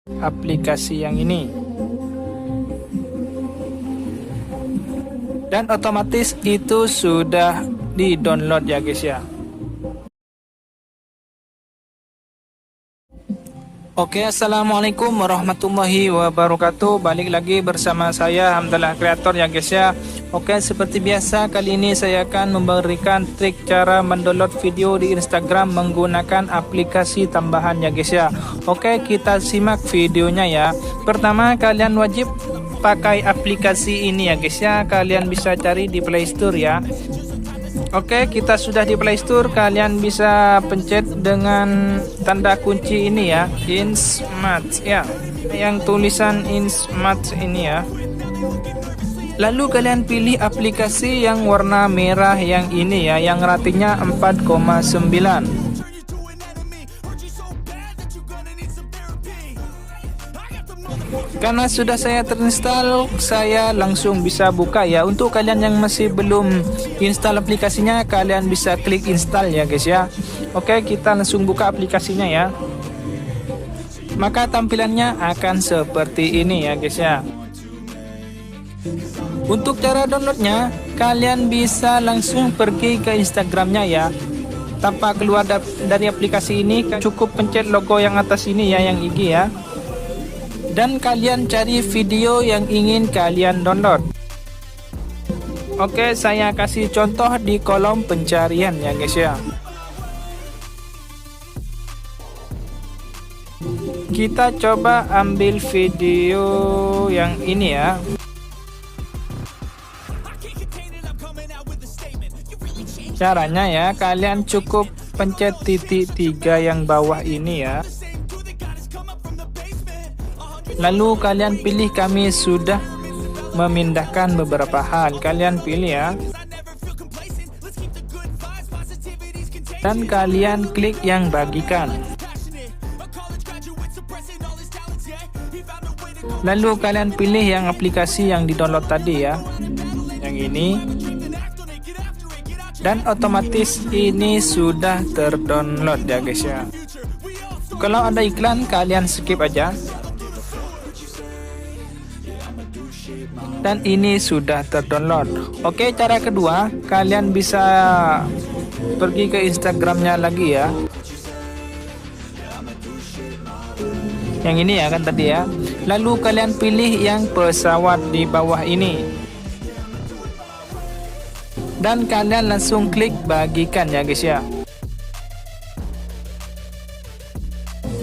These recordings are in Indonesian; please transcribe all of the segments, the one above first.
aplikasi yang ini. Dan otomatis itu sudah di-download ya guys ya. Oke, assalamualaikum warahmatullahi wabarakatuh. Balik lagi bersama saya Hamdalah Kreator ya guys ya. Oke, seperti biasa kali ini saya akan memberikan trik cara mendownload video di Instagram menggunakan aplikasi tambahan ya guys ya. Oke, kita simak videonya ya. Pertama, kalian wajib pakai aplikasi ini ya guys ya. Kalian bisa cari di Play Store ya. Oke, kita sudah di Play Store. Kalian bisa pencet dengan tanda kunci ini ya, Insmart ya, yang tulisan Insmart ini ya. Lalu kalian pilih aplikasi yang warna merah yang ini ya, yang ratingnya 4,9. Karena sudah saya terinstall, saya langsung bisa buka ya. Untuk kalian yang masih belum install aplikasinya, kalian bisa klik install ya guys ya. Oke, kita langsung buka aplikasinya ya. Maka tampilannya akan seperti ini ya guys ya. Untuk cara downloadnya, kalian bisa langsung pergi ke Instagramnya ya. Tanpa keluar dari aplikasi ini, cukup pencet logo yang atas ini ya, yang IG ya. Dan kalian cari video yang ingin kalian download. Oke, saya kasih contoh di kolom pencarian ya guys ya. Kita coba ambil video yang ini ya. Caranya ya, kalian cukup pencet titik 3 yang bawah ini ya. Lalu kalian pilih kami sudah memindahkan beberapa hal. Kalian pilih ya. Dan kalian klik yang bagikan. Lalu kalian pilih yang aplikasi yang di-download tadi ya. Yang ini. Dan otomatis ini sudah terdownload ya guys ya. Kalau ada iklan kalian skip aja. Dan ini sudah terdownload. Oke, cara kedua, kalian bisa pergi ke Instagramnya lagi ya. Yang ini ya kan tadi ya. Lalu kalian pilih yang pesawat di bawah ini. Dan kalian langsung klik bagikan ya guys ya.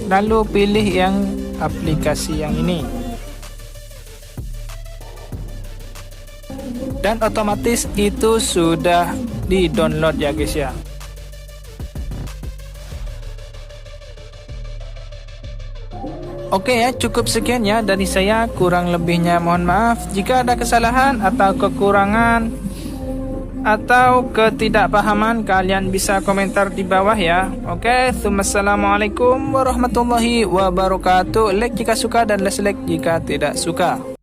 Lalu pilih yang aplikasi yang ini. Dan otomatis itu sudah di-download ya guys ya. Oke ya, cukup sekian ya dari saya. Kurang lebihnya mohon maaf. Jika ada kesalahan atau kekurangan atau ketidakpahaman, kalian bisa komentar di bawah ya. Oke, assalamualaikum warahmatullahi wabarakatuh. Like jika suka dan dislike jika tidak suka.